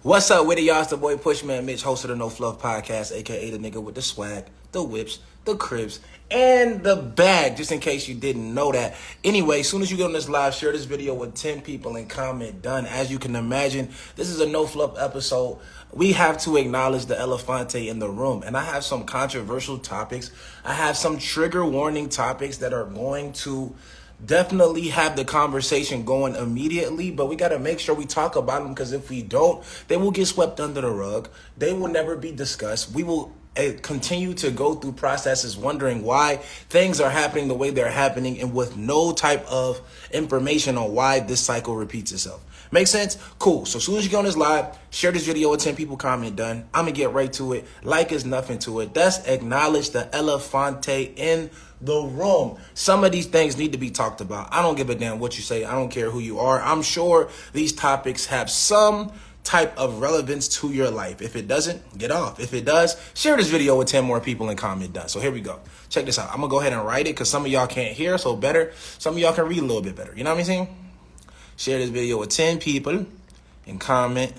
What's up with it, y'all? It's the boy Pushman Mitch, host of the No Fluff Podcast, aka the nigga with the swag, the whips, the cribs, and the bag, just in case you didn't know that. Anyway, as soon as you get on this live, share this video with 10 people and comment done. As you can imagine, this is a No Fluff episode. We have to acknowledge the elefante in the room, and I have some controversial topics. I have some trigger warning topics that are going to definitely have the conversation going immediately, but we got to make sure we talk about them, because if we don't, they will get swept under the rug. They will never be discussed. We will continue to go through processes wondering why things are happening the way they're happening, and with no type of information on why this cycle repeats itself. Make sense? Cool. So as soon as you get on this live, share this video with 10 people, comment done. I'm going to get right to it. Like is nothing to it. Let's acknowledge the elefante in the room. Some of these things need to be talked about. I don't give a damn what you say. I don't care who you are. I'm sure these topics have some type of relevance to your life. If it doesn't, get off. If it does, share this video with 10 more people and comment done. So here we go. Check this out. I'm going to go ahead and write it because some of y'all can't hear, so better. Some of y'all can read a little bit better. You know what I'm saying? Share this video with 10 people and comment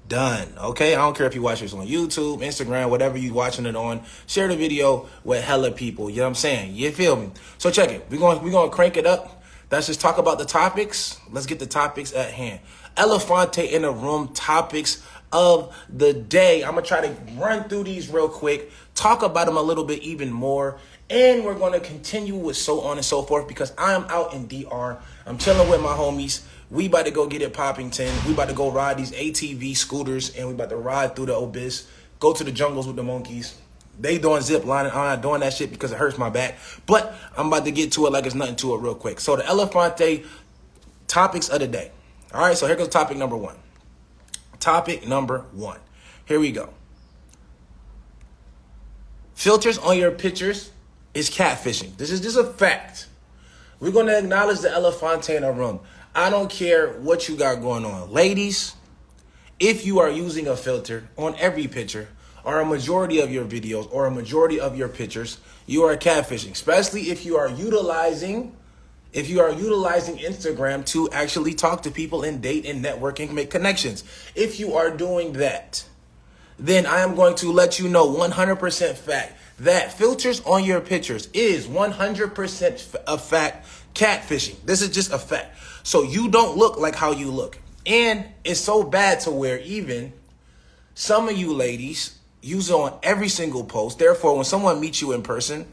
done. Okay? I don't care if you watch this on YouTube, Instagram, whatever you watching it on. Share the video with hella people. You know what I'm saying? You feel me? So check it. We're going to crank it up. Let's just talk about the topics. Let's get the topics at hand. Elefante in the room topics of the day. I'm going to try to run through these real quick, talk about them a little bit even more, and we're going to continue with so on and so forth, because I am out in DR. I'm chilling with my homies. We about to go get it Poppington. We about to go ride these ATV scooters, and we about to ride through the abyss, go to the jungles with the monkeys. They doing zip lining. I'm not doing that shit because it hurts my back, but I'm about to get to it like it's nothing to it real quick. So the elefante topics of the day. All right, so here goes topic number one. Topic number one. Here we go. Filters on your pictures is catfishing. This is just a fact. We're going to acknowledge the elefante in the room. I don't care what you got going on. Ladies, if you are using a filter on every picture, or a majority of your videos, or a majority of your pictures, you are catfishing. Especially if you are utilizing Instagram to actually talk to people and date and network and make connections. If you are doing that, then I am going to let you know 100% fact that filters on your pictures is 100% a fact catfishing. This is just a fact. So you don't look like how you look. And it's so bad to where even some of you ladies use it on every single post. Therefore, when someone meets you in person,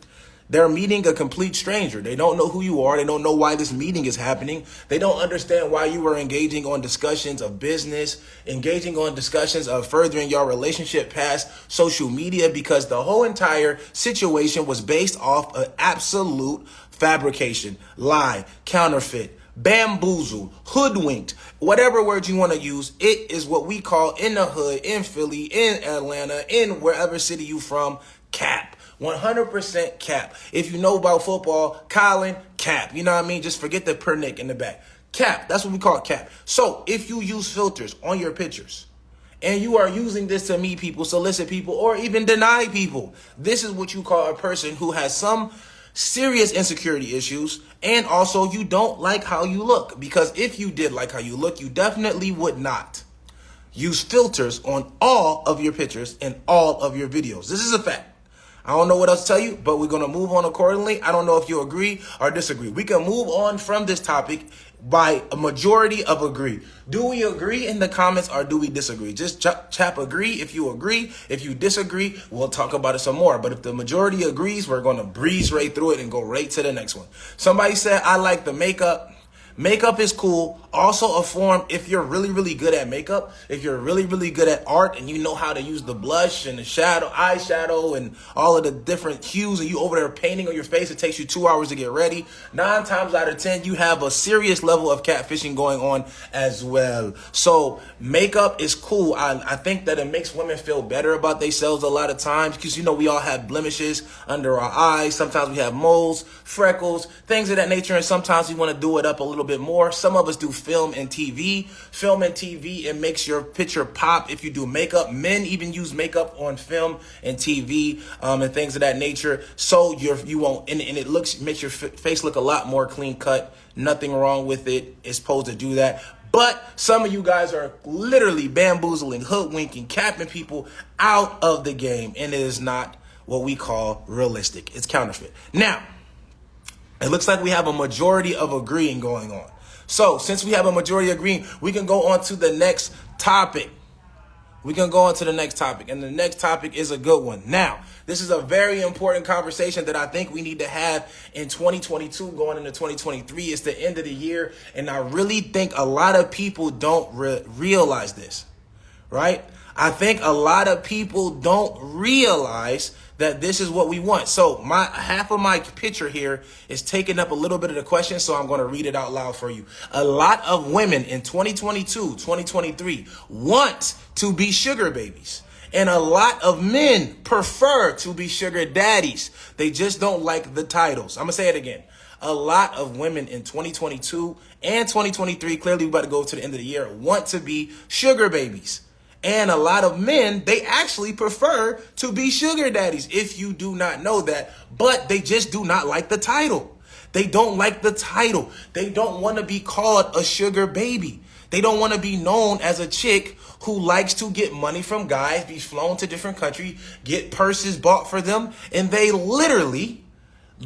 they're meeting a complete stranger. They don't know who you are. They don't know why this meeting is happening. They don't understand why you are engaging on discussions of business, engaging on discussions of furthering your relationship past social media, because the whole entire situation was based off of absolute fabrication, lie, counterfeit, bamboozled, hoodwinked, whatever word you want to use. It is what we call in the hood, in Philly, in Atlanta, in wherever city you from, cap. 100% cap. If you know about football, Colin, cap. You know what I mean? Just forget the pernick in the back. Cap. That's what we call cap. So if you use filters on your pictures and you are using this to meet people, solicit people, or even deny people, this is what you call a person who has some serious insecurity issues, and also you don't like how you look. Because if you did like how you look, you definitely would not use filters on all of your pictures and all of your videos. This is a fact. I don't know what else to tell you, but we're going to move on accordingly. I don't know if you agree or disagree. We can move on from this topic by a majority of agree. Do we agree in the comments, or do we disagree? Just chap agree if you agree. If you disagree, we'll talk about it some more. But if the majority agrees, we're going to breeze right through it and go right to the next one. Somebody said, I like the makeup. Makeup is cool. Also a form, if you're really, really good at makeup, if you're really, really good at art and you know how to use the blush and the shadow, eyeshadow and all of the different hues, and you over there painting on your face, it takes you 2 hours to get ready. 9 times out of 10, you have a serious level of catfishing going on as well. So makeup is cool. I think that it makes women feel better about themselves a lot of times, because, you know, we all have blemishes under our eyes. Sometimes we have moles, freckles, things of that nature. And sometimes we want to do it up a little bit more. Some of us do film and TV. Film and TV, it makes your picture pop if you do makeup. Men even use makeup on film and TV and things of that nature. So you won't, and it makes your face look a lot more clean cut. Nothing wrong with it. It's supposed to do that. But some of you guys are literally bamboozling, hoodwinking, capping people out of the game. And it is not what we call realistic. It's counterfeit. Now, it looks like we have a majority of agreeing going on. So since we have a majority agreeing, we can go on to the next topic. And the next topic is a good one. Now, this is a very important conversation that I think we need to have in 2022 going into 2023. It's the end of the year, and I really think a lot of people don't realize this, right? I think a lot of people don't realize that this is what we want. So half of my picture here is taking up a little bit of the question, so I'm going to read it out loud for you. A lot of women in 2022, 2023 want to be sugar babies. And a lot of men prefer to be sugar daddies. They just don't like the titles. I'm going to say it again. A lot of women in 2022 and 2023, clearly we're about to go to the end of the year, want to be sugar babies. And a lot of men, they actually prefer to be sugar daddies, if you do not know that. But they just do not like the title. They don't like the title. They don't want to be called a sugar baby. They don't want to be known as a chick who likes to get money from guys, be flown to different countries, get purses bought for them. And they literally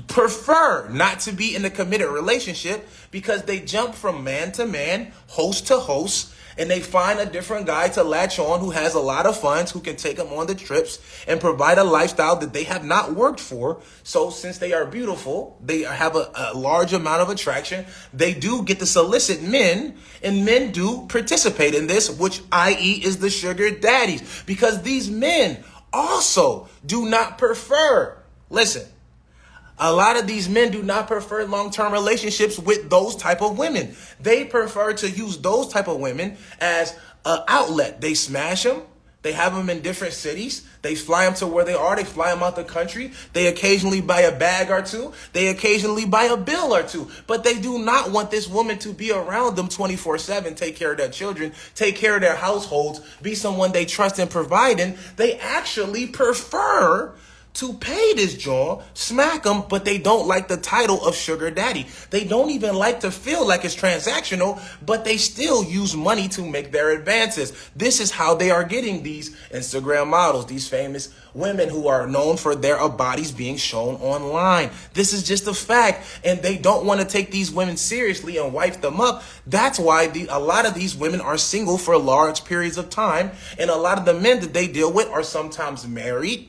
prefer not to be in a committed relationship because they jump from man to man, host to host, and they find a different guy to latch on who has a lot of funds, who can take them on the trips and provide a lifestyle that they have not worked for. So since they are beautiful, they have a large amount of attraction. They do get to solicit men, and men do participate in this, which i.e. is the sugar daddies, because these men also do not prefer, listen, a lot of these men do not prefer long-term relationships with those type of women. They prefer to use those type of women as an outlet. They smash them. They have them in different cities. They fly them to where they are. They fly them out the country. They occasionally buy a bag or two. They occasionally buy a bill or two. But they do not want this woman to be around them 24/7, take care of their children, take care of their households, be someone they trust and provide in. They actually prefer to pay this jaw, smack them, but they don't like the title of sugar daddy. They don't even like to feel like it's transactional, but they still use money to make their advances. This is how they are getting these Instagram models, these famous women who are known for their bodies being shown online. This is just a fact, and they don't want to take these women seriously and wipe them up. That's why a lot of these women are single for large periods of time, and a lot of the men that they deal with are sometimes married,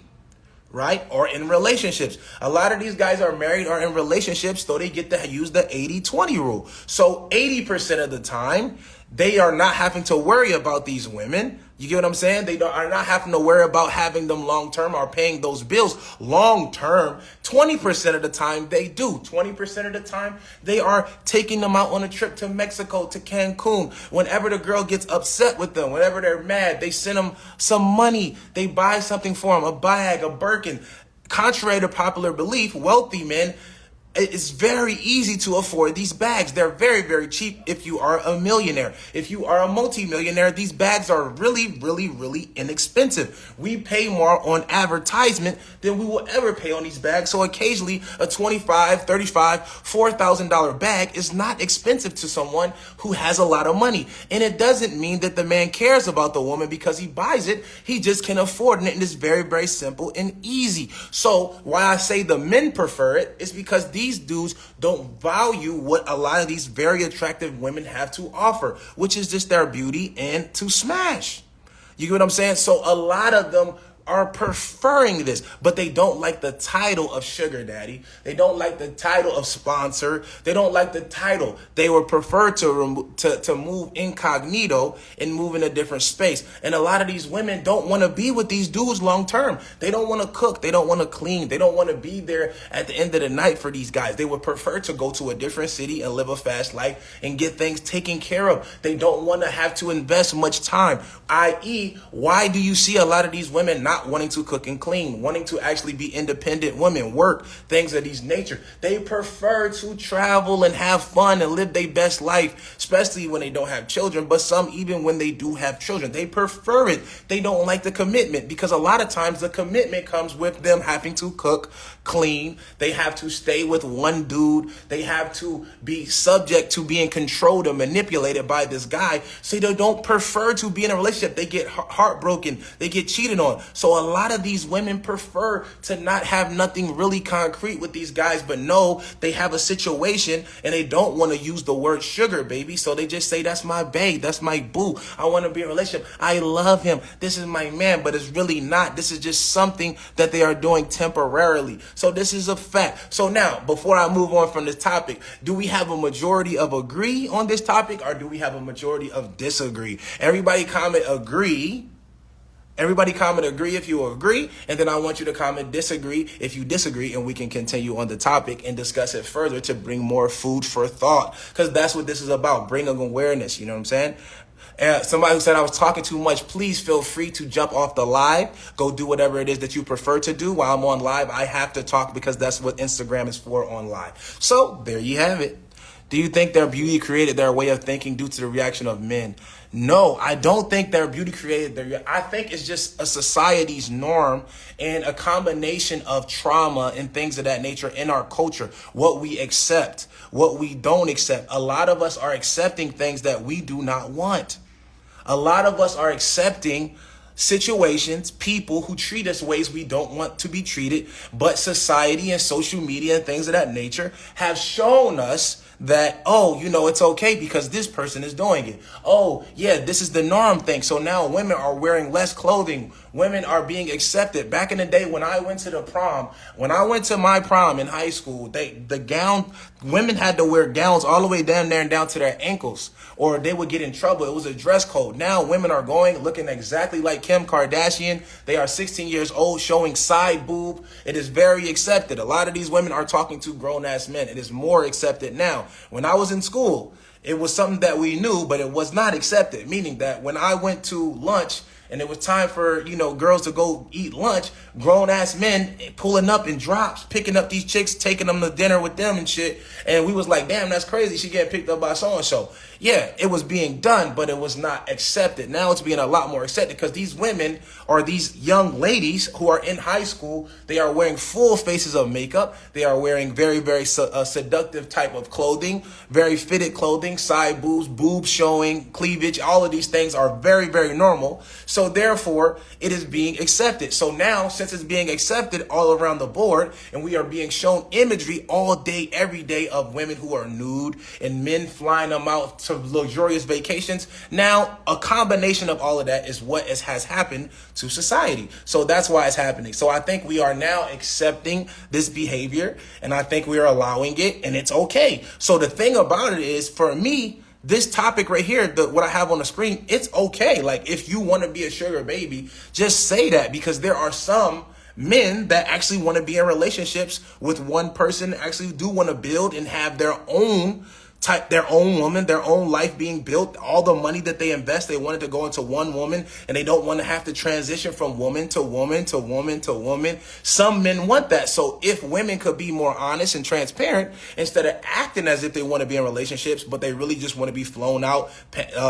right? Or in relationships. A lot of these guys are married or in relationships, so they get to use the 80-20 rule. So 80% of the time, they are not having to worry about these women. You get what I'm saying? They are not having to worry about having them long-term or paying those bills long-term. 20% of the time they do. 20% of the time they are taking them out on a trip to Mexico, to Cancun. Whenever the girl gets upset with them, whenever they're mad, they send them some money. They buy something for them, a bag, a Birkin. Contrary to popular belief, wealthy men, it's very easy to afford these bags. They're very, very cheap if you are a millionaire. If you are a multimillionaire, these bags are really, really, really inexpensive. We pay more on advertisement than we will ever pay on these bags. So occasionally a $25, $35, $4,000 bag is not expensive to someone who has a lot of money. And it doesn't mean that the man cares about the woman because he buys it. He just can afford it. And it's very, very simple and easy. So why I say the men prefer it is because these dudes don't value what a lot of these very attractive women have to offer, which is just their beauty and to smash. You get what I'm saying? So a lot of them are preferring this, but they don't like the title of sugar daddy. They don't like the title of sponsor. They don't like the title. They would prefer to move incognito and move in a different space. And a lot of these women don't want to be with these dudes long term. They don't want to cook. They don't want to clean. They don't want to be there at the end of the night for these guys. They would prefer to go to a different city and live a fast life and get things taken care of. They don't want to have to invest much time, i.e., why do you see a lot of these women not not wanting to cook and clean, wanting to actually be independent women, work, things of these nature. They prefer to travel and have fun and live their best life, especially when they don't have children. But some, even when they do have children, they prefer it. They don't like the commitment, because a lot of times the commitment comes with them having to cook, clean. They have to stay with one dude. They have to be subject to being controlled or manipulated by this guy. So they don't prefer to be in a relationship. They get heartbroken. They get cheated on. So a lot of these women prefer to not have nothing really concrete with these guys, but no, they have a situation and they don't want to use the word sugar baby. So they just say, that's my babe. That's my boo. I want to be in a relationship. I love him. This is my man, but it's really not. This is just something that they are doing temporarily. So this is a fact. So now, before I move on from this topic, do we have a majority of agree on this topic, or do we have a majority of disagree? Everybody comment agree. Everybody comment agree if you agree, and then I want you to comment disagree if you disagree, and we can continue on the topic and discuss it further to bring more food for thought, because that's what this is about, bringing awareness, you know what I'm saying? Somebody who said I was talking too much, please feel free to jump off the live. Go do whatever it is that you prefer to do while I'm on live. I have to talk because that's what Instagram is for, on live. So there you have it. Do you think their beauty created their way of thinking due to the reaction of men? No, I don't think their beauty created their. I think it's just a society's norm and a combination of trauma and things of that nature in our culture. What we accept, what we don't accept. A lot of us are accepting things that we do not want. A lot of us are accepting situations, people who treat us ways we don't want to be treated, but society and social media and things of that nature have shown us that, oh, you know, it's okay because this person is doing it. Oh, yeah, this is the norm thing. So now women are wearing less clothing. Women are being accepted. Back in the day when I went to the prom, when I went to my prom in high school, women had to wear gowns all the way down there and down to their ankles, or they would get in trouble. It was a dress code. Now women are looking exactly like Kim Kardashian. They are 16 years old, showing side boob. It is very accepted. A lot of these women are talking to grown ass men. It is more accepted now. When I was in school, it was something that we knew, but it was not accepted. Meaning that when I went to lunch and it was time for, girls to go eat lunch, grown ass men pulling up in drops, picking up these chicks, taking them to dinner with them and shit. And we was like, damn, that's crazy. She getting picked up by so-and-so. Yeah, it was being done, but it was not accepted. Now it's being a lot more accepted because these women, or these young ladies who are in high school, they are wearing full faces of makeup. They are wearing very, very seductive type of clothing, very fitted clothing, side boobs, boobs showing, cleavage. All of these things are very, very normal. So therefore, it is being accepted. So now, since it's being accepted all around the board, and we are being shown imagery all day, every day of women who are nude and men flying them out to luxurious vacations. Now, a combination of all of that is what has happened to society. So that's why it's happening. So I think we are now accepting this behavior, and I think we are allowing it, and it's okay. So the thing about it is, for me, this topic right here, what I have on the screen, it's okay. Like, if you want to be a sugar baby, just say that, because there are some men that actually want to be in relationships with one person, actually do want to build and have their own woman, their own life being built. All the money that they invest, they want it to go into one woman, and they don't want to have to transition from woman to woman to woman to woman. Some men want that. So if women could be more honest and transparent, instead of acting as if they want to be in relationships, but they really just want to be flown out,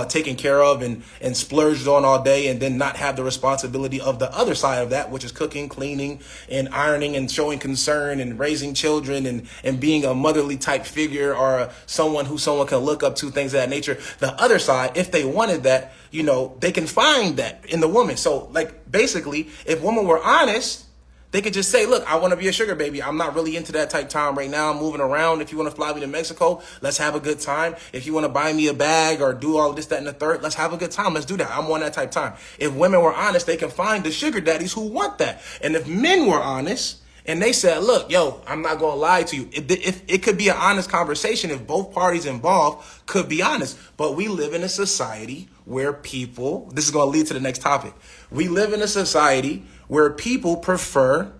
taken care of and splurged on all day, and then not have the responsibility of the other side of that, which is cooking, cleaning, and ironing, and showing concern, and raising children, and being a motherly type figure, or someone who someone can look up to, things of that nature. The other side, if they wanted that, they can find that in the woman. So, like, basically, if women were honest, they could just say, look, I want to be a sugar baby. I'm not really into that type time right now. I'm moving around. If you want to fly me to Mexico, let's have a good time. If you want to buy me a bag or do all this, that, and the third, let's have a good time. Let's do that. I'm on that type time. If women were honest, they can find the sugar daddies who want that. And if men were honest, and they said, look, yo, I'm not going to lie to you. It could be an honest conversation if both parties involved could be honest. But we live in a society where people, this is going to lead to the next topic. We live in a society where people prefer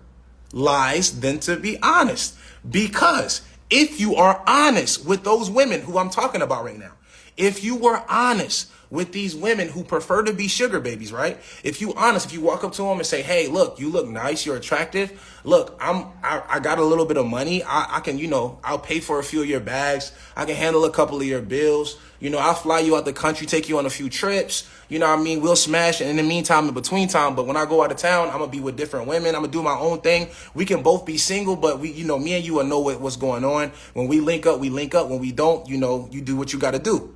lies than to be honest. Because if you are honest with those women who I'm talking about right now, if you were honest with these women who prefer to be sugar babies, right? If you honest, if you walk up to them and say, hey, look, you look nice, you're attractive. Look, I got a little bit of money. I can, I'll pay for a few of your bags. I can handle a couple of your bills. I'll fly you out the country, take you on a few trips. We'll smash in the meantime, in between time. But when I go out of town, I'm going to be with different women. I'm going to do my own thing. We can both be single, but me and you will know what's going on. When we link up, we link up. When we don't, you do what you got to do.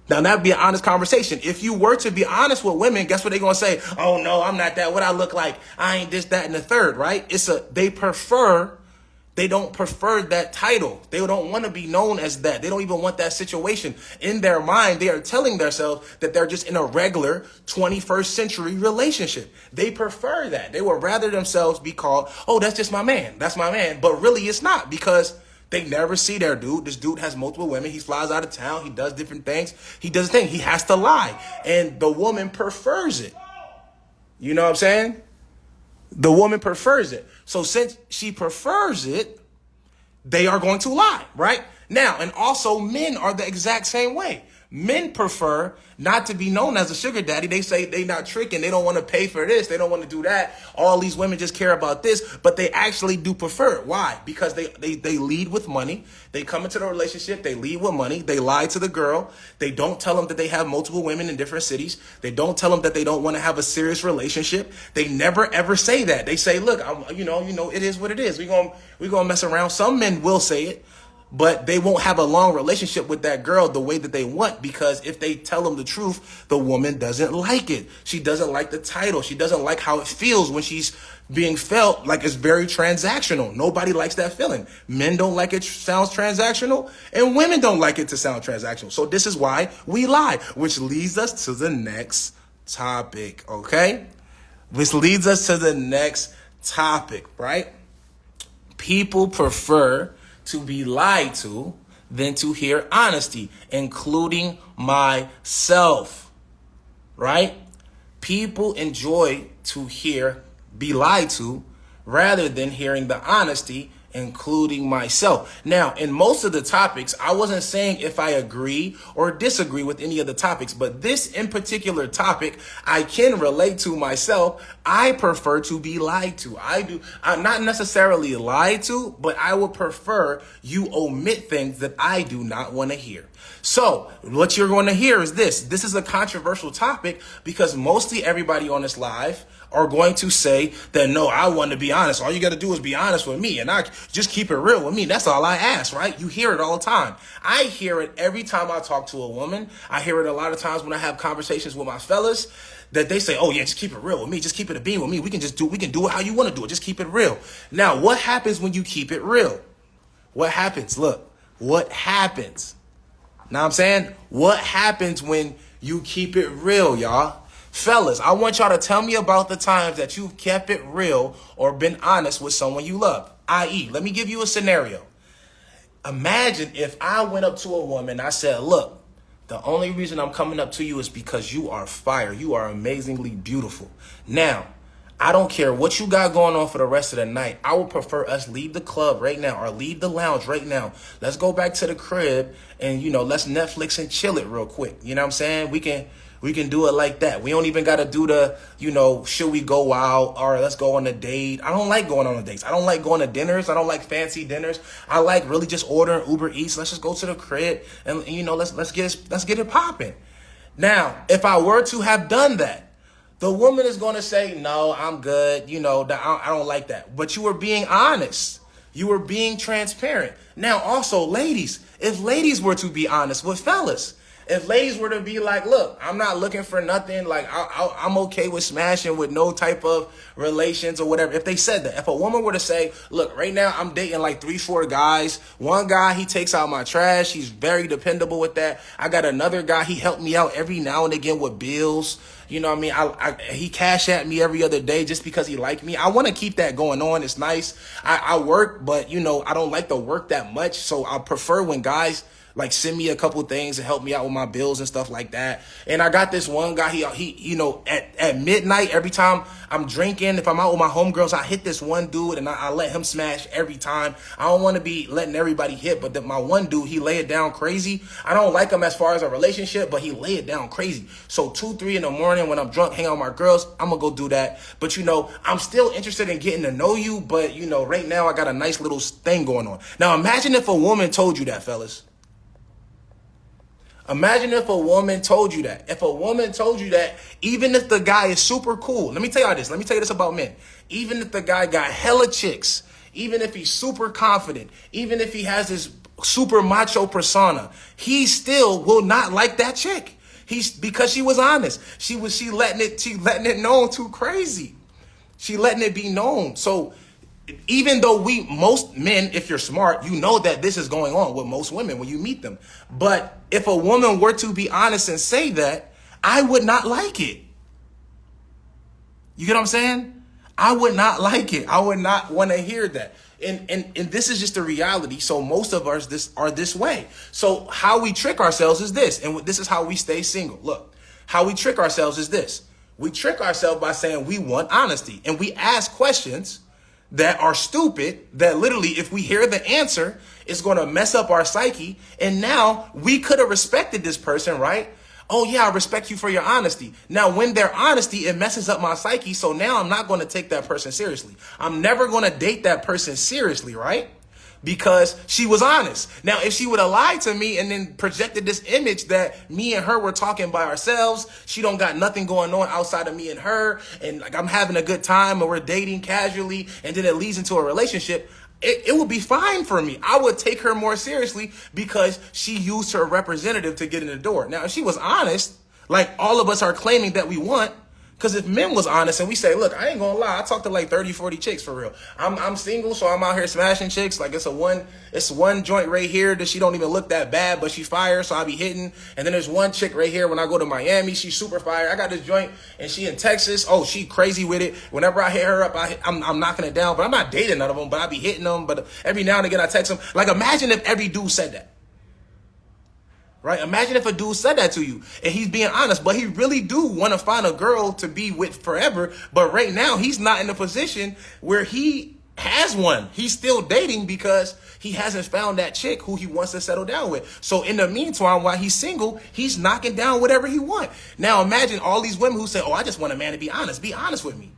Now, that'd be an honest conversation. If you were to be honest with women, guess what they're going to say? Oh, no, I'm not that. What I look like? I ain't this, that, and the third, right? They don't prefer that title. They don't want to be known as that. They don't even want that situation. In their mind, they are telling themselves that they're just in a regular 21st century relationship. They prefer that. They would rather themselves be called, oh, that's just my man. That's my man. But really it's not, because they never see their dude. This dude has multiple women. He flies out of town. He does different things. He does things. He has to lie. And the woman prefers it. You know what I'm saying? The woman prefers it. So since she prefers it, they are going to lie, right? Now, and also men are the exact same way. Men prefer not to be known as a sugar daddy. They say they not tricking. They don't want to pay for this. They don't want to do that. All these women just care about this, but they actually do prefer it. Why? Because they lead with money. They come into the relationship. They lead with money. They lie to the girl. They don't tell them that they have multiple women in different cities. They don't tell them that they don't want to have a serious relationship. They never ever say that. They say, look, it is what it is. We're going to mess around. Some men will say it, but they won't have a long relationship with that girl the way that they want, because if they tell them the truth, the woman doesn't like it. She doesn't like the title. She doesn't like how it feels when she's being felt like it's very transactional. Nobody likes that feeling. Men don't like it sounds transactional, and women don't like it to sound transactional. So this is why we lie, which leads us to the next topic, okay? Which leads us to the next topic, right? People prefer to be lied to than to hear honesty, including myself, right? People enjoy to be lied to rather than hearing the honesty, including myself. Now, in most of the topics, I wasn't saying if I agree or disagree with any of the topics, but this in particular topic, I can relate to myself. I prefer to be lied to. I'm not necessarily lied to, but I would prefer you omit things that I do not want to hear. So what you're going to hear is this. This is a controversial topic because mostly everybody on this live are going to say that, no, I want to be honest. All you got to do is be honest with me, and I just keep it real with me. That's all I ask, right? You hear it all the time. I hear it every time I talk to a woman. I hear it a lot of times when I have conversations with my fellas, that they say, oh yeah, just keep it real with me. Just keep it a beam with me. We can do it how you want to do it. Just keep it real. Now, what happens when you keep it real? What happens? Look, what happens? Know what I'm saying? What happens when you keep it real, y'all? Fellas, I want y'all to tell me about the times that you've kept it real or been honest with someone you love. I.e., let me give you a scenario. Imagine if I went up to a woman and I said, look, the only reason I'm coming up to you is because you are fire. You are amazingly beautiful. Now, I don't care what you got going on for the rest of the night. I would prefer us leave the club right now or leave the lounge right now. Let's go back to the crib and, let's Netflix and chill it real quick. You know what I'm saying? We can do it like that. We don't even got to do the, should we go out or let's go on a date. I don't like going on dates. I don't like going to dinners. I don't like fancy dinners. I like really just ordering Uber Eats. Let's just go to the crib and, let's get it popping. Now, if I were to have done that, the woman is going to say, no, I'm good. I don't like that. But you were being honest. You were being transparent. Now, also, ladies, if ladies were to be honest with fellas, if ladies were to be like, look, I'm not looking for nothing. Like, I'm okay with smashing with no type of relations or whatever. If they said that, if a woman were to say, look, right now I'm dating like 3-4 guys. One guy, he takes out my trash. He's very dependable with that. I got another guy. He helped me out every now and again with bills. You know what I mean? He cash at me every other day just because he liked me. I want to keep that going on. It's nice. I work, but I don't like to work that much. So I prefer when guys like send me a couple things and help me out with my bills and stuff like that. And I got this one guy, he you know, at midnight, every time I'm drinking, if I'm out with my homegirls, I hit this one dude and I let him smash every time. I don't want to be letting everybody hit, but my one dude, he lay it down crazy. I don't like him as far as a relationship, but he lay it down crazy. So 2, 3 in the morning when I'm drunk, hang out with my girls, I'm gonna go do that. But you know, I'm still interested in getting to know you, but you know, right now I got a nice little thing going on. Now imagine if a woman told you that, fellas. Imagine if a woman told you that. If a woman told you that, even if the guy is super cool, let me tell you this about men. Even if the guy got hella chicks, even if he's super confident, even if he has this super macho persona, he still will not like that chick. Because she was honest. She letting it known too crazy. She letting it be known. So even though most men, if you're smart, you know that this is going on with most women when you meet them. But if a woman were to be honest and say that, I would not like it. You get what I'm saying? I would not like it. I would not want to hear that. And this is just the reality. So most of us are this way. So how we trick ourselves is this. And this is how we stay single. Look, how we trick ourselves is this. We trick ourselves by saying we want honesty. And we ask questions that are stupid, that literally, if we hear the answer, it's going to mess up our psyche. And now we could have respected this person, right? Oh yeah, I respect you for your honesty. Now, when they're honesty, it messes up my psyche. So now I'm not going to take that person seriously. I'm never going to date that person seriously, right? Because she was honest. Now, if she would have lied to me and then projected this image that me and her were talking by ourselves, she don't got nothing going on outside of me and her, and like I'm having a good time and we're dating casually, and then it leads into a relationship, it would be fine for me. I would take her more seriously because she used her representative to get in the door. Now, if she was honest, like all of us are claiming that we want, because if men was honest and we say, look, I ain't gonna lie, I talked to like 30, 40 chicks for real. I'm single, so I'm out here smashing chicks. Like it's one joint right here that she don't even look that bad, but she fire, so I be hitting. And then there's one chick right here when I go to Miami, she's super fire. I got this joint and she in Texas. Oh, she crazy with it. Whenever I hit her up, I'm knocking it down, but I'm not dating none of them, but I be hitting them. But every now and again I text them. Like imagine if every dude said that. Right? Imagine if a dude said that to you and he's being honest, but he really do want to find a girl to be with forever. But right now he's not in a position where he has one. He's still dating because he hasn't found that chick who he wants to settle down with. So in the meantime, while he's single, he's knocking down whatever he wants. Now imagine all these women who say, oh, I just want a man to be honest. Be honest with me.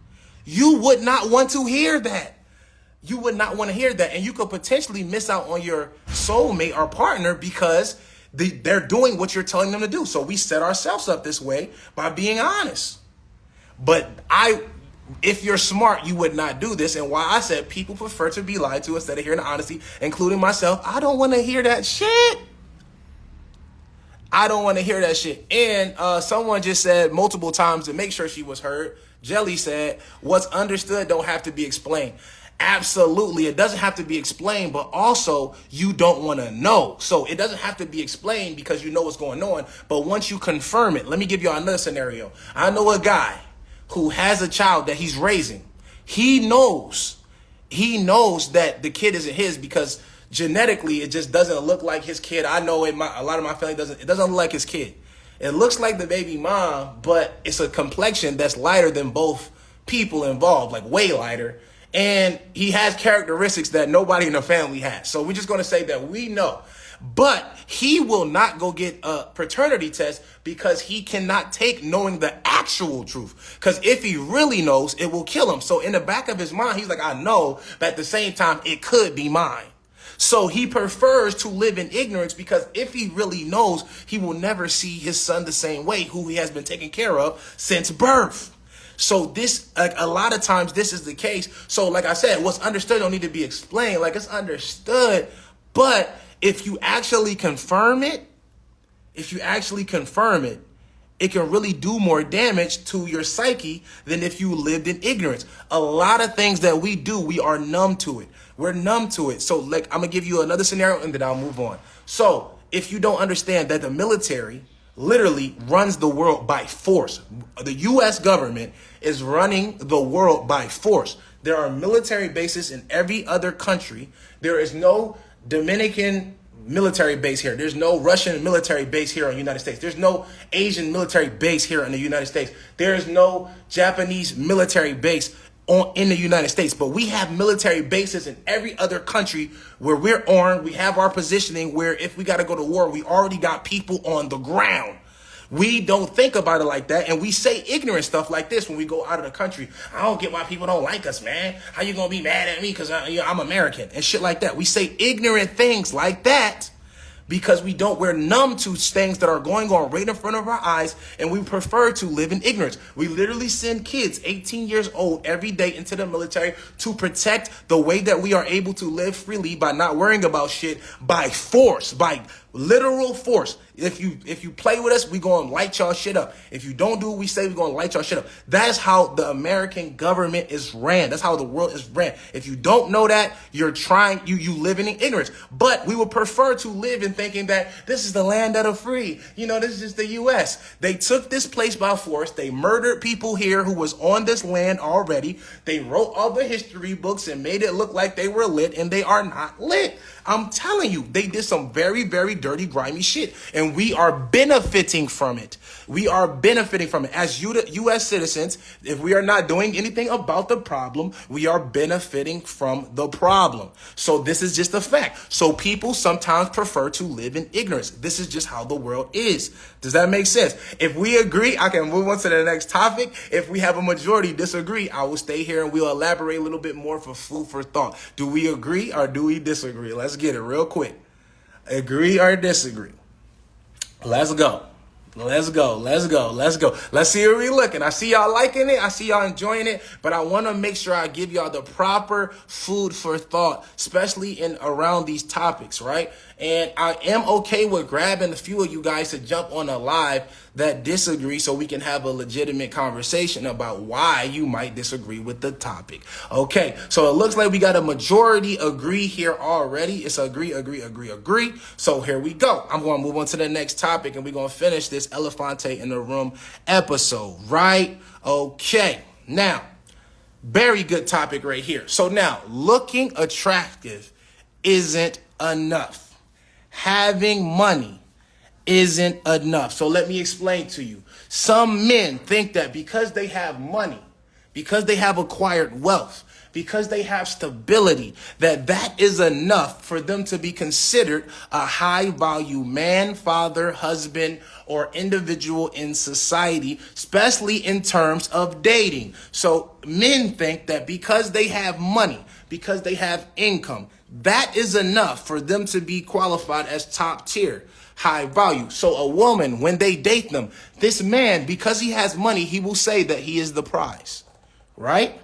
You would not want to hear that. You would not want to hear that. And you could potentially miss out on your soulmate or partner because they're doing what you're telling them to do. So we set ourselves up this way by being honest. But if you're smart, you would not do this. And why I said people prefer to be lied to instead of hearing the honesty, including myself. I don't want to hear that shit. I don't want to hear that shit. And someone just said multiple times to make sure she was heard. Jelly said, what's understood don't have to be explained. Absolutely. It doesn't have to be explained, but also you don't want to know. So it doesn't have to be explained because you know what's going on. But once you confirm it, let me give you another scenario. I know a guy who has a child that he's raising. He knows that the kid isn't his because genetically it just doesn't look like his kid. I know a lot of my family doesn't look like his kid. It looks like the baby mom, but it's a complexion that's lighter than both people involved, like way lighter. And he has characteristics that nobody in the family has. So we're just going to say that we know. But he will not go get a paternity test because he cannot take knowing the actual truth. Because if he really knows, it will kill him. So in the back of his mind, he's like, I know, but at the same time, it could be mine. So he prefers to live in ignorance because if he really knows, he will never see his son the same way, who he has been taking care of since birth. So this, like a lot of times this is the case. So like I said, what's understood don't need to be explained. Like it's understood. But if you actually confirm it, it can really do more damage to your psyche than if you lived in ignorance. A lot of things that we do, we are numb to it. We're numb to it. So like, I'm gonna give you another scenario and then I'll move on. So if you don't understand that the military literally runs the world by force. The U.S. government is running the world by force. There are military bases in every other country. There is no Dominican military base here. There's no Russian military base here in the United States. There's no Asian military base here in the United States. There's no Japanese military base in the United States. But we have military bases in every other country where we're armed. We have our positioning where if we got to go to war, we already got people on the ground. We don't think about it like that, and we say ignorant stuff like this when we go out of the country. I don't get why people don't like us, man. How you gonna be mad at me because I'm American and shit like that? We say ignorant things like that because we're numb to things that are going on right in front of our eyes, and we prefer to live in ignorance. We literally send kids 18 years old every day into the military to protect the way that we are able to live freely by not worrying about shit, by force, by literal force. If you play with us, we gonna light y'all shit up. If you don't do what we say, we gonna light y'all shit up. That's how the American government is ran. That's how the world is ran. If you don't know that, you living in ignorance. But we would prefer to live in thinking that this is the land of the free. This is just the U.S. They took this place by force. They murdered people here who was on this land already. They wrote all the history books and made it look like they were lit, and they are not lit. I'm telling you, they did some very, very dirty, grimy shit, and we are benefiting from it. We are benefiting from it. As U.S. citizens, if we are not doing anything about the problem, we are benefiting from the problem. So this is just a fact. So people sometimes prefer to live in ignorance. This is just how the world is. Does that make sense? If we agree, I can move on to the next topic. If we have a majority disagree, I will stay here and we'll elaborate a little bit more for food for thought. Do we agree or do we disagree? Let's get it real quick. Agree or disagree? Let's go. Let's go. Let's see where we looking. I see y'all liking it. I see y'all enjoying it. But I want to make sure I give y'all the proper food for thought, especially in around these topics, right? And I am okay with grabbing a few of you guys to jump on a live that disagree so we can have a legitimate conversation about why you might disagree with the topic. Okay, so it looks like we got a majority agree here already. It's agree. So here we go. I'm going to move on to the next topic, and we're going to finish this Elefante in the Room episode, right? Okay, now, very good topic right here. So now, looking attractive isn't enough. Having money isn't enough. So let me explain to you. Some men think that because they have money, because they have acquired wealth, because they have stability, that is enough for them to be considered a high value man, father, husband, or individual in society, especially in terms of dating. So men think that because they have money, because they have income, that is enough for them to be qualified as top tier, high value. So a woman, when they date them, this man, because he has money, he will say that he is the prize, right?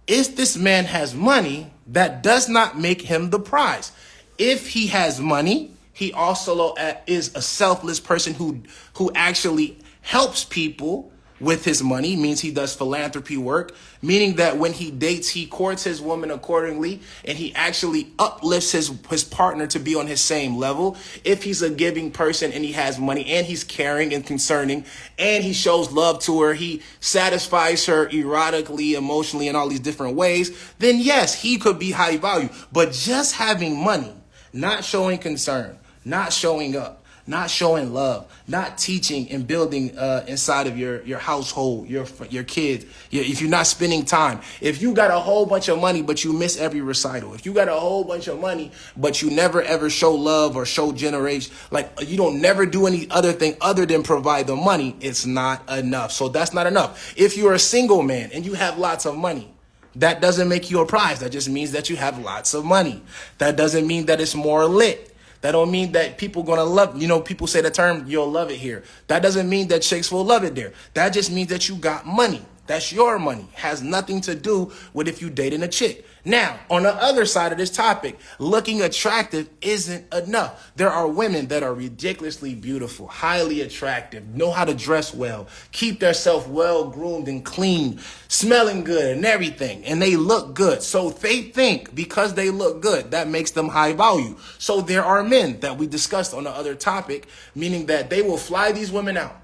If this man has money, that does not make him the prize. If he has money, he also is a selfless person who actually helps people with his money, means he does philanthropy work, meaning that when he dates, he courts his woman accordingly, and he actually uplifts his partner to be on his same level. If he's a giving person and he has money and he's caring and concerning and he shows love to her, he satisfies her erotically, emotionally, in all these different ways, then yes, he could be high value. But just having money, not showing concern, not showing up, not showing love, not teaching and building inside of your household, your kids, if you're not spending time, if you got a whole bunch of money but you miss every recital, if you got a whole bunch of money but you never ever show love or show generation, like you don't never do any other thing other than provide the money, it's not enough. So that's not enough. If you're a single man and you have lots of money, that doesn't make you a prize. That just means that you have lots of money. That doesn't mean that it's more lit. That don't mean that people gonna love, people say the term, you'll love it here. That doesn't mean that chicks will love it there. That just means that you got money. That's your money. Has nothing to do with if you dating a chick. Now, on the other side of this topic, looking attractive isn't enough. There are women that are ridiculously beautiful, highly attractive, know how to dress well, keep themselves well groomed and clean, smelling good and everything, and they look good. So they think because they look good, that makes them high value. So there are men that we discussed on the other topic, meaning that they will fly these women out.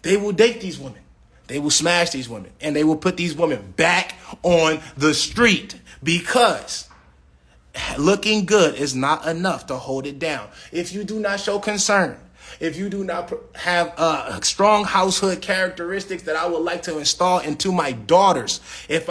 They will date these women. They will smash these women, and they will put these women back on the street because Looking good is not enough to hold it down. If you do not show concern, if you do not have strong household characteristics that I would like to install into my daughters, if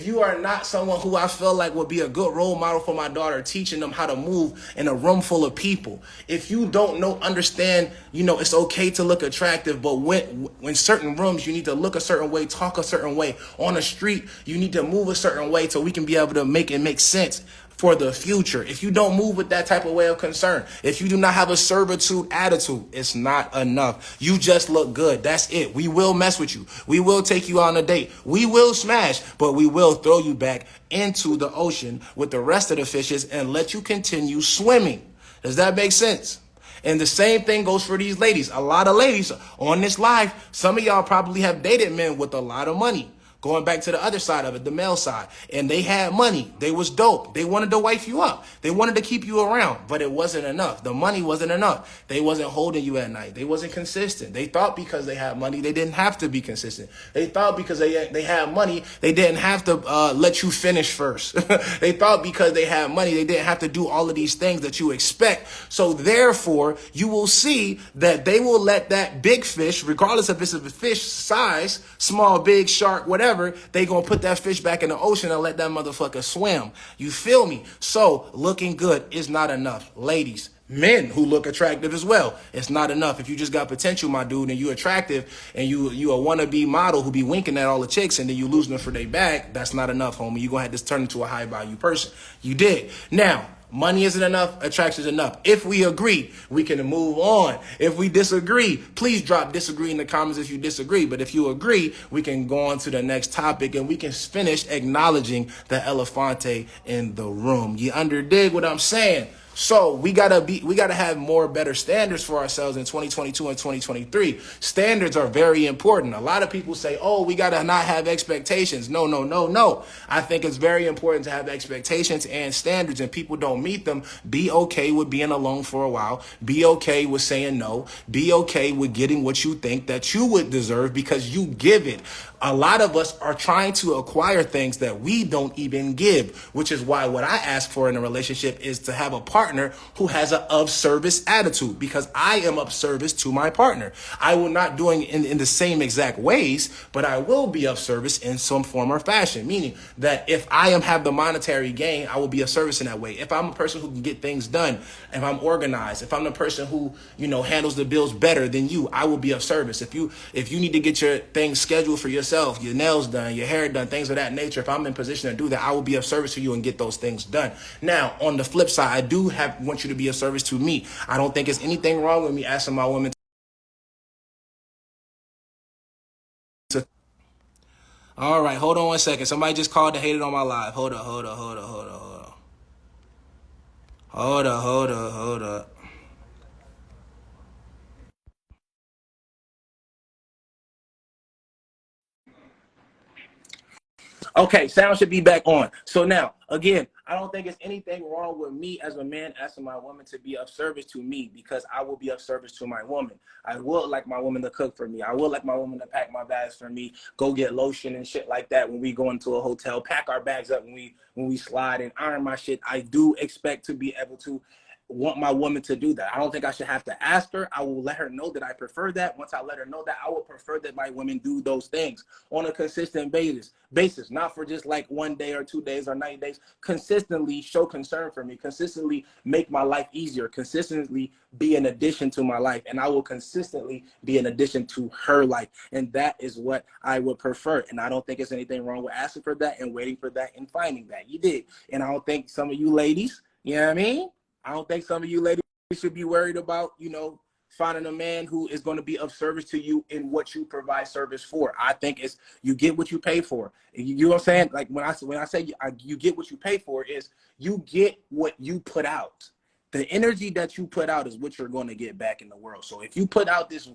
you are not someone who I feel like would be a good role model for my daughter, teaching them how to move in a room full of people, if you don't understand, it's okay to look attractive, but when certain rooms, you need to look a certain way, talk a certain way. On the street, you need to move a certain way so we can be able to make it make sense for the future. If you don't move with that type of way of concern, if you do not have a servitude attitude, it's not enough. You just look good. That's it. We will mess with you. We will take you on a date. We will smash, but we will throw you back into the ocean with the rest of the fishes and let you continue swimming. Does that make sense? And the same thing goes for these ladies. A lot of ladies on this live, some of y'all probably have dated men with a lot of money. Going back to the other side of it, the male side. And they had money. They was dope. They wanted to wife you up. They wanted to keep you around, but it wasn't enough. The money wasn't enough. They wasn't holding you at night. They wasn't consistent. They thought because they had money, they didn't have to be consistent. They thought because they had money, they didn't have to let you finish first. They thought because they had money, they didn't have to do all of these things that you expect. So therefore, you will see that they will let that big fish, regardless if it's a fish size, small, big, shark, whatever, they gonna put that fish back in the ocean and let that motherfucker swim. You feel me? So looking good is not enough. Ladies, men who look attractive as well, it's not enough. If you just got potential, my dude, and you attractive and you a wannabe model who be winking at all the chicks and then you losing them for their bag, that's not enough, homie. You gonna have to turn into a high value person. You did. Now, money isn't enough, attraction is enough. If we agree, we can move on. If we disagree, please drop disagree in the comments if you disagree. But if you agree, we can go on to the next topic and we can finish acknowledging the elefante in the room. You underdig what I'm saying? So we gotta have more better standards for ourselves in 2022 and 2023. Standards are very important. A lot of people say, oh, we gotta not have expectations. No, no, no, no. I think it's very important to have expectations and standards, and people don't meet them. Be okay with being alone for a while. Be okay with saying no. Be okay with getting what you think that you would deserve because you give it. A lot of us are trying to acquire things that we don't even give, which is why what I ask for in a relationship is to have a partner who has an of service attitude, because I am of service to my partner. I will not doing in the same exact ways, but I will be of service in some form or fashion, meaning that if I have the monetary gain, I will be of service in that way. If I'm a person who can get things done, if I'm organized, if I'm the person who, handles the bills better than you, I will be of service. If you need to get your things scheduled for yourself, your nails done, your hair done, things of that nature, if I'm in position to do that, I will be of service to you and get those things done. Now, on the flip side, I do want you to be of service to me. I don't think there's anything wrong with me asking my woman to. All right, hold on 1 second. Somebody just called and hated on my live. Hold up. Hold up. Okay, sound should be back on. So now, again, I don't think there's anything wrong with me as a man asking my woman to be of service to me, because I will be of service to my woman. I would like my woman to cook for me. I would like my woman to pack my bags for me, go get lotion and shit like that when we go into a hotel, pack our bags up when we slide and iron my shit. I do expect to be able to want my woman to do that. I don't think I should have to ask her. I will let her know that I prefer that. Once I let her know that, I will prefer that my women do those things on a consistent basis, not for just like 1 day or 2 days or 90 days. Consistently show concern for me, consistently make my life easier, consistently be an addition to my life, and I will consistently be an addition to her life. And that is what I would prefer. And I don't think there's anything wrong with asking for that and waiting for that and finding that. You did. And I don't think some of you ladies, you know what I mean? I don't think some of you ladies should be worried about, finding a man who is going to be of service to you in what you provide service for. I think it's you get what you pay for. You know what I'm saying? Like when I say you get what you pay for, is you get what you put out. The energy that you put out is what you're going to get back in the world. So if you put out this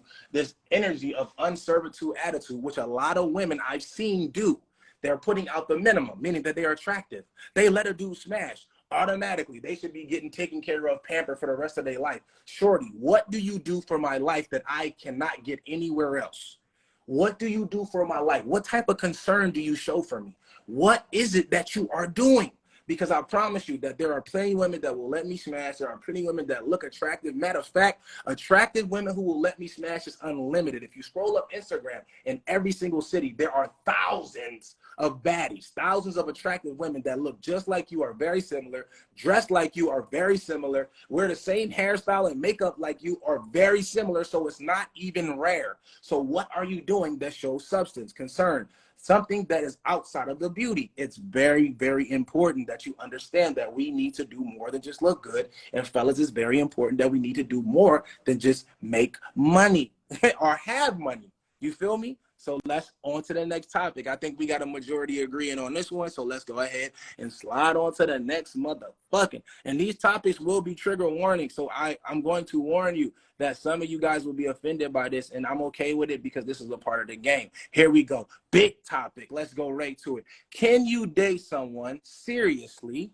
energy of unservitude attitude, which a lot of women I've seen do, they're putting out the minimum, meaning that they are attractive. They let a dude smash. Automatically, they should be getting taken care of, pampered for the rest of their life. Shorty, what do you do for my life that I cannot get anywhere else? What do you do for my life? What type of concern do you show for me? What is it that you are doing? Because I promise you that there are plenty of women that will let me smash. There are plenty of women that look attractive. Matter of fact, attractive women who will let me smash is unlimited. If you scroll up Instagram, in every single city, there are thousands of baddies, thousands of attractive women that look just like you, are very similar, dressed like you, are very similar, wear the same hairstyle and makeup like you, are very similar. So it's not even rare. So what are you doing that shows substance, concern, something that is outside of the beauty? It's very, very important that you understand that we need to do more than just look good. And fellas, it's very important that we need to do more than just make money or have money. You feel me? So let's on to the next topic. I think we got a majority agreeing on this one. So let's go ahead and slide on to the next motherfucking. And these topics will be trigger warning. So I'm going to warn you that some of you guys will be offended by this, and I'm okay with it because this is a part of the game. Here we go. Big topic. Let's go right to it. Can you date someone seriously?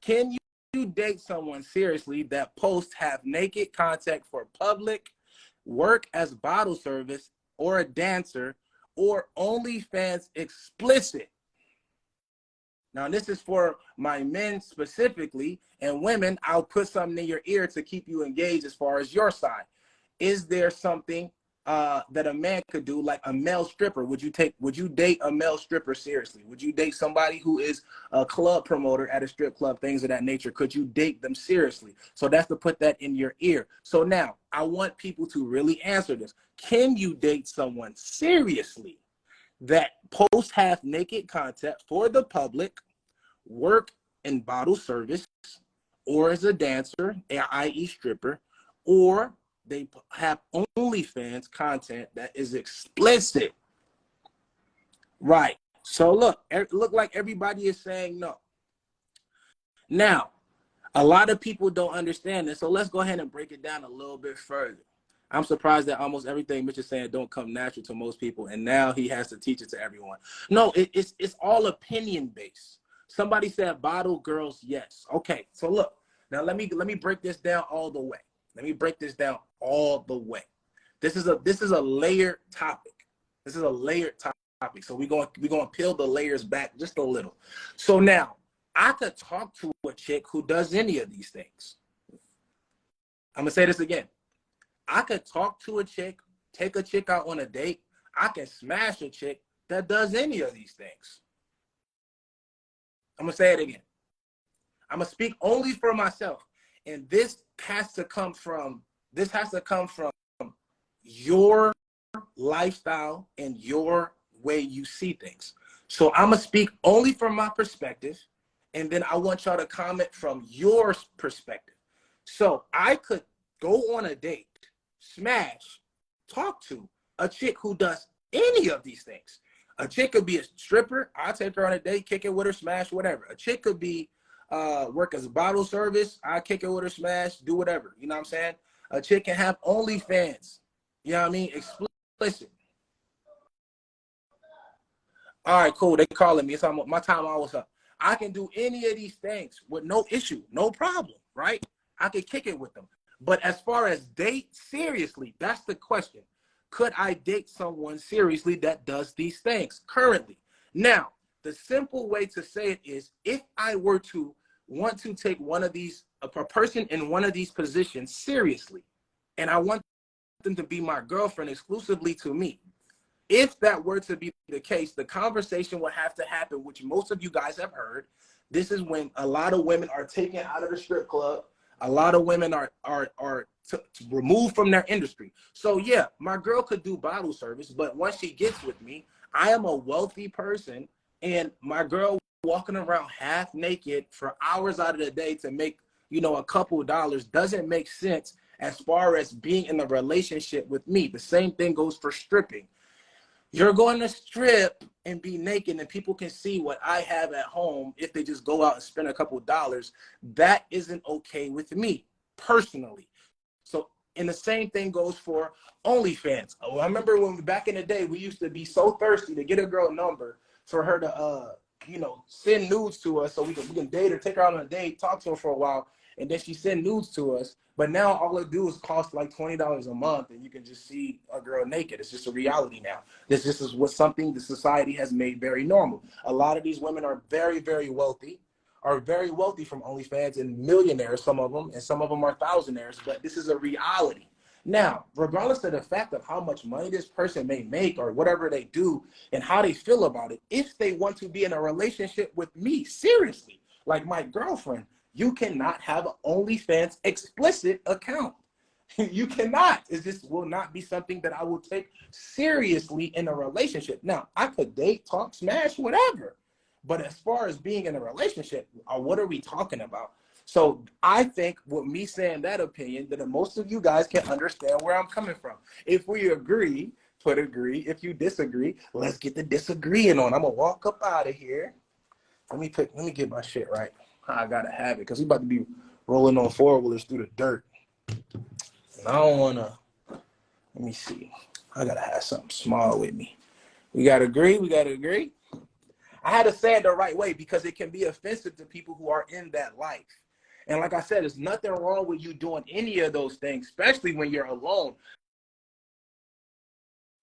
Can you date someone seriously that posts have naked content for public, work as bottle service, or a dancer, or OnlyFans explicit? Now, this is for my men specifically, and women, I'll put something in your ear to keep you engaged as far as your side. Is there something that a man could do, like a male stripper? Would you date a male stripper seriously? Would you date somebody who is a club promoter at a strip club, things of that nature? Could you date them seriously? So that's to put that in your ear. So now I want people to really answer this. Can you date someone seriously that posts half naked content for the public, work in bottle service, or as a dancer, i.e. stripper, or they have OnlyFans content that is explicit? Right. So look like everybody is saying no. Now, a lot of people don't understand this, so let's go ahead and break it down a little bit further. I'm surprised that almost everything Mitch is saying don't come natural to most people, and now he has to teach it to everyone. No, it's all opinion based. Somebody said bottle girls, yes. Okay, so look, now let me break this down all the way. Let me break this down all the way. This is a layered topic. This is a layered topic. So we're going to peel the layers back just a little. So now I could talk to a chick who does any of these things. I'm gonna say this again. I could talk to a chick, take a chick out on a date. I can smash a chick that does any of these things. I'm going to say it again. I'm going to speak only for myself. And this has to come from your lifestyle and your way you see things. So I'm going to speak only from my perspective. And then I want y'all to comment from your perspective. So I could go on a date, smash, talk to a chick who does any of these things. A chick could be a stripper. I'll take her on a date, kick it with her, smash, whatever. A chick could be work as a bottle service. I kick it with her, smash, do whatever. You know what I'm saying? A chick can have OnlyFans. You know what I mean? Explicit. All right, cool. They calling me. It's almost, my time almost up. I can do any of these things with no issue, no problem, right? I can kick it with them. But as far as date seriously, that's the question. Could I date someone seriously that does these things currently? Now, the simple way to say it is, if I were to want to take one of these, a person in one of these positions seriously, and I want them to be my girlfriend exclusively to me, if that were to be the case, the conversation would have to happen, which most of you guys have heard. This is when a lot of women are taken out of the strip club. A lot of women are removed from their industry. So yeah, my girl could do bottle service, but once she gets with me, I am a wealthy person, and my girl walking around half naked for hours out of the day to make, you know, a couple dollars doesn't make sense as far as being in a relationship with me. The same thing goes for stripping. You're going to strip and be naked and people can see what I have at home if they just go out and spend a couple dollars. That isn't okay with me personally. So, and the same thing goes for OnlyFans. Oh, I remember when back in the day, we used to be so thirsty to get a girl number for her to, you know, send nudes to us so we can date her, take her out on a date, talk to her for a while, and then she send nudes to us. But now all it do is cost like $20 a month, and you can just see a girl naked. It's just a reality now. This is what something the society has made very normal. A lot of these women are very, very wealthy. are very wealthy from OnlyFans and millionaires, some of them, and some of them are thousandaires, but this is a reality. Now, regardless of the fact of how much money this person may make or whatever they do and how they feel about it, if they want to be in a relationship with me, seriously, like my girlfriend, you cannot have an OnlyFans explicit account. You cannot. It just will not be something that I will take seriously in a relationship. Now, I could date, talk, smash, whatever. But as far as being in a relationship, what are we talking about? So I think with me saying that opinion, that most of you guys can understand where I'm coming from. If we agree, put agree. If you disagree, let's get the disagreeing on. I'm gonna walk up out of here. Let me get my shit right. I gotta have it because we about to be rolling on four-wheelers through the dirt. And I don't wanna, let me see. I gotta have something small with me. We gotta agree. I had to say it the right way because it can be offensive to people who are in that life. And like I said, there's nothing wrong with you doing any of those things, especially when you're alone.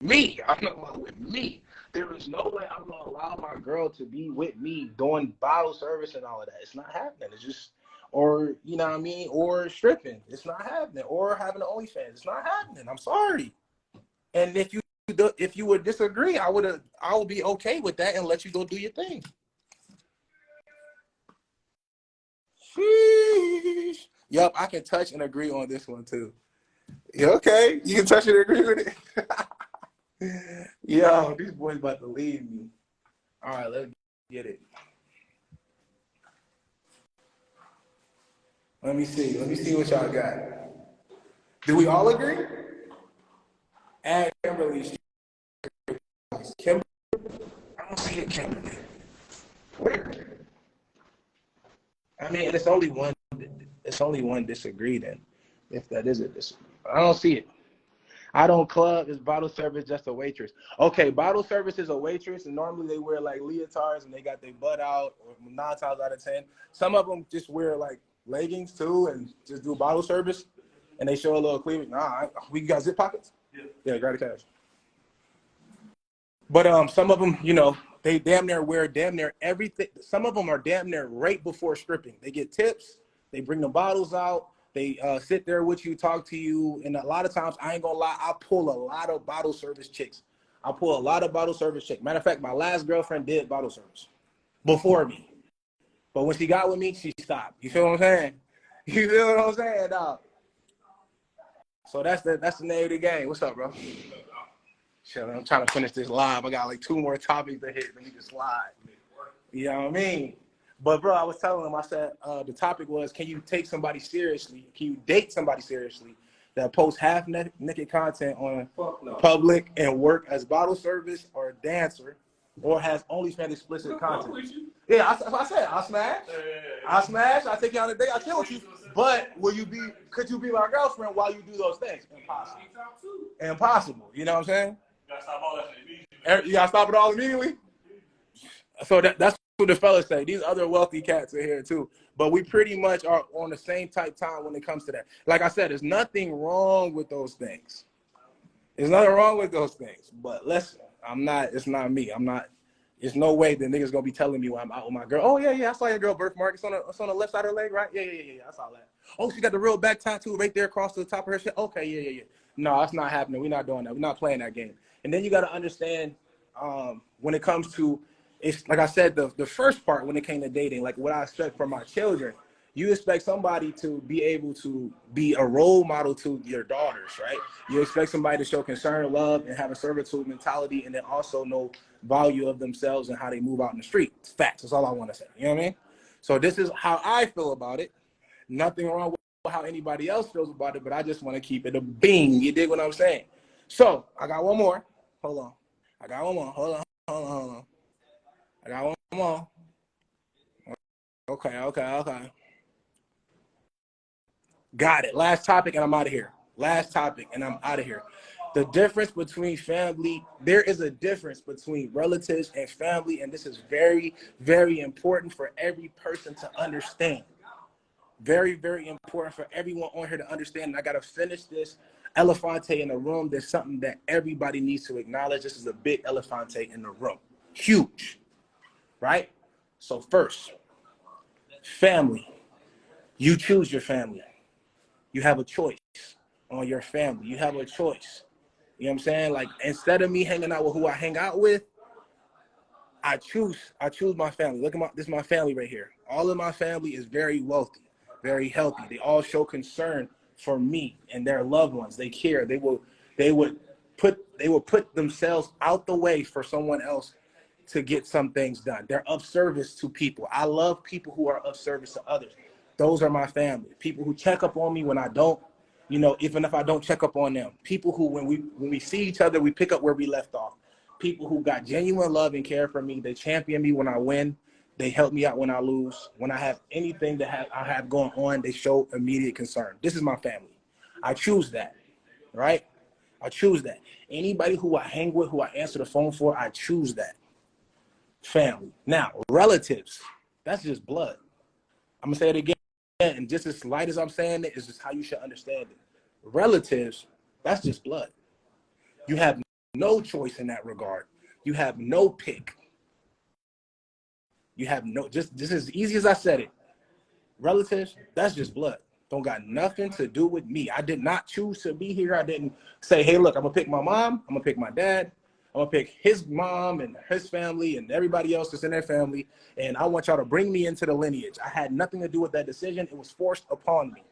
I'm not with me. There is no way I'm gonna allow my girl to be with me doing bottle service and all of that. It's not happening. It's just, or you know what I mean, or stripping. It's not happening. Or having an OnlyFans. It's not happening. I'm sorry. And if you would disagree, I would be okay with that and let you go do your thing. Sheesh. Yep, I can touch and agree on this one too. Yeah, okay, you can touch and agree with it. Yo, these boys about to leave me. All right, let's get it. Let me see. Let me see what y'all got. Do we all agree? Add Kimberly. Kimberly. I don't see it, Kimberly. Where? I mean, it's only one. It's only one disagree then, if that is a disagree. I don't see it. I don't club. Is bottle service just a waitress? Okay, bottle service is a waitress, and normally they wear like leotards and they got their butt out. Or 9 times out of 10, some of them just wear like leggings too and just do bottle service, and they show a little cleavage. Nah, we got zip pockets. Yeah, grab the cash. But some of them, they damn near wear damn near everything. Some of them are damn near right before stripping. They get tips. They bring the bottles out. They sit there with you, talk to you. And a lot of times, I ain't gonna lie, I pull a lot of bottle service chicks. Matter of fact, my last girlfriend did bottle service before me. But when she got with me, she stopped. You feel what I'm saying? You feel what I'm saying, dog? So that's the name of the game. What's up, bro? Shit, I'm trying to finish this live. I got like 2 more topics to hit. Let me just slide. You know what I mean? But bro, I was telling him, I said the topic was, can you take somebody seriously? Can you date somebody seriously that posts half naked content on public and work as bottle service or a dancer, or has OnlyFans explicit content? Yeah, I said I smash. I smash. I take you on a date. I chill with you. But could you be my girlfriend while you do those things? Impossible. Impossible. You know what I'm saying? You gotta stop all that immediately. You gotta stop it all immediately. So that's what the fellas say. These other wealthy cats are here too. But we pretty much are on the same type time when it comes to that. Like I said, there's nothing wrong with those things. There's nothing wrong with those things. But listen, it's not me. There's no way the niggas gonna be telling me when I'm out with my girl. Oh yeah, I saw your girl birthmark. It's on the left side of her leg, right? Yeah, I saw that. Oh, she got the real back tattoo right there across the top of her shit. Okay, yeah. No, that's not happening. We're not doing that. We're not playing that game. And then you gotta understand, when it comes to, it's like I said, the first part when it came to dating, like what I expect from my children, you expect somebody to be able to be a role model to your daughters, right? You expect somebody to show concern, love, and have a servitude mentality, and then also know value of themselves and how they move out in the street. It's facts. That's all I want to say. You know what I mean? So this is how I feel about it. Nothing wrong with how anybody else feels about it, but I just want to keep it a bean. You dig what I'm saying? So I got one more. Hold on. I got one more. Hold on. I got one more. Okay. Got it. Last topic, and I'm out of here. The difference between family, there is a difference between relatives and family, and this is very, very important for every person to understand. Very, very important for everyone on here to understand. And I got to finish this elefante in the room. There's something that everybody needs to acknowledge. This is a big elefante in the room. Huge, right? So first, Family. You choose your family. You have a choice on your family. You have a choice. You know what I'm saying? Like, instead of me hanging out with who I hang out with, I choose my family. Look at this is my family right here. All of my family is very wealthy, very healthy. They all show concern for me and their loved ones. They care. They would put themselves out the way for someone else to get some things done. They're of service to people. I love people who are of service to others. Those are my family. People who check up on me when I don't, even if I don't check up on them. People who, when we see each other, we pick up where we left off. People who got genuine love and care for me. They champion me when I win. They help me out when I lose. When I have anything that I have going on, they show immediate concern. This is my family. I choose that, right? I choose that. Anybody who I hang with, who I answer the phone for, I choose that. Family. Now, relatives, that's just blood. I'm gonna say it again, and just as light as I'm saying it, is just how you should understand it. Relatives, that's just blood. You have no choice in that regard. You have no pick. You have no, just as easy as I said it. Relatives, that's just blood. Don't got nothing to do with me. I did not choose to be here. I didn't say, hey, look, I'm gonna pick my mom, I'm gonna pick my dad, I'm gonna pick his mom and his family and everybody else that's in their family, and I want y'all to bring me into the lineage. I had nothing to do with that decision. It was forced upon me.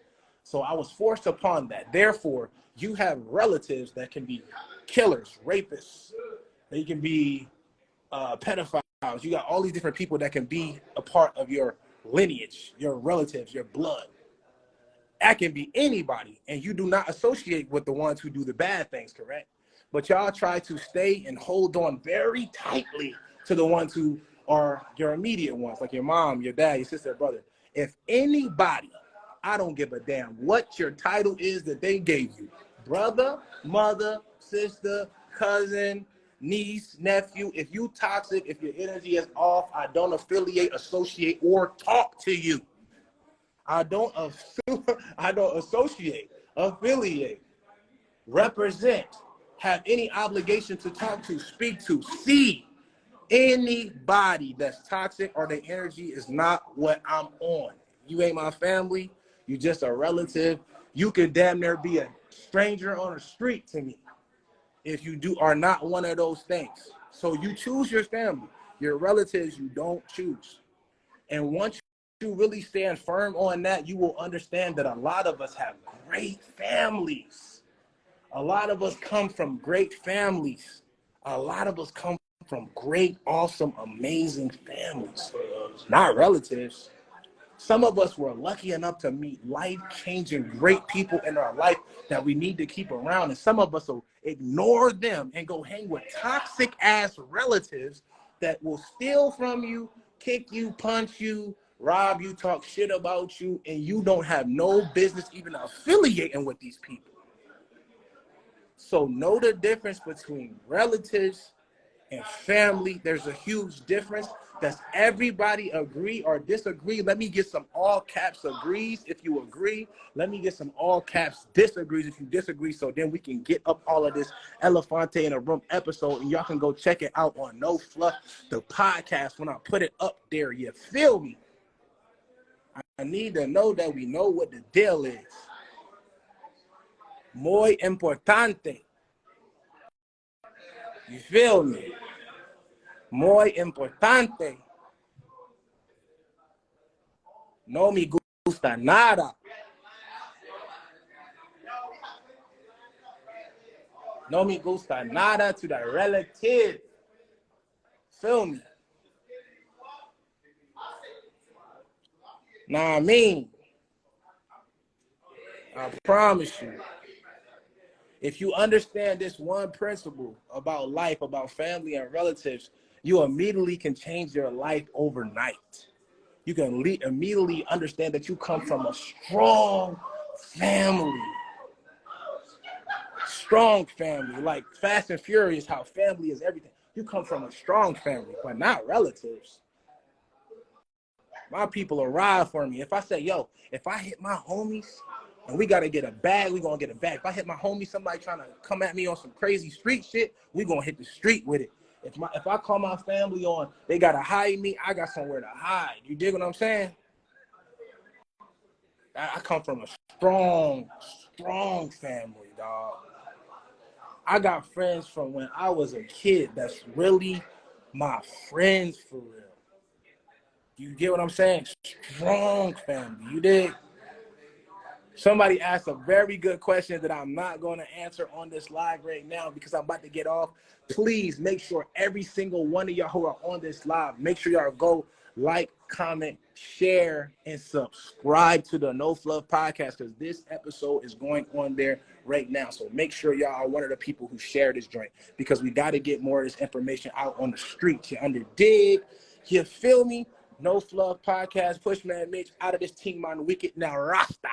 So I was forced upon that. Therefore, you have relatives that can be killers, rapists. They can be pedophiles. You got all these different people that can be a part of your lineage, your relatives, your blood. That can be anybody, and you do not associate with the ones who do the bad things, correct? But y'all try to stay and hold on very tightly to the ones who are your immediate ones, like your mom, your dad, your sister, brother. If anybody, I don't give a damn what your title is that they gave you, brother, mother, sister, cousin, niece, nephew, if you toxic, if your energy is off, I don't affiliate, associate, or talk to you. I don't associate, affiliate, represent, have any obligation to talk to, speak to, see anybody that's toxic or their energy is not what I'm on. You ain't my family. You just a relative. You could damn near be a stranger on the street to me if you are not one of those things. So you choose your family. Your relatives you don't choose. And once you really stand firm on that, you will understand that a lot of us have great families. A lot of us come from great families. A lot of us come from great, awesome, amazing families, not relatives. Some of us were lucky enough to meet life-changing great people in our life that we need to keep around. And some of us will ignore them and go hang with toxic-ass relatives that will steal from you, kick you, punch you, rob you, talk shit about you, and you don't have no business even affiliating with these people. So know the difference between relatives and family. There's a huge difference. Does everybody agree or disagree? Let me get some all caps agrees if you agree. Let me get some all caps disagrees if you disagree, so then we can get up all of this Elefante in a Room episode, and y'all can go check it out on No Fluff, the podcast, when I put it up there. You feel me? I need to know that we know what the deal is. Muy importante. You feel me? Muy importante. No me gusta nada. No me gusta nada to the relative. Feel me? Nah, I mean, I promise you, if you understand this one principle about life, about family and relatives, you immediately can change your life overnight. You can immediately understand that you come from a strong family. Strong family, like Fast and Furious, how family is everything. You come from a strong family, but not relatives. My people will ride for me. If I say, yo, if I hit my homies and we got to get a bag, we going to get a bag. If I hit my homies, somebody trying to come at me on some crazy street shit, we going to hit the street with it. If I call my family on, they got to hide me, I got somewhere to hide. You dig what I'm saying? I come from a strong family, dog. I got friends from when I was a kid that's really my friends for real. You get what I'm saying? Strong family. You dig? Somebody asked a very good question that I'm not going to answer on this live right now because I'm about to get off. Please make sure every single one of y'all who are on this live, make sure y'all go like, comment, share, and subscribe to the No Fluff podcast because this episode is going on there right now. So make sure y'all are one of the people who share this joint because we got to get more of this information out on the streets. You under dig? You feel me? No Fluff podcast, Pushman Mitch out of this team on Wicked now Rasta.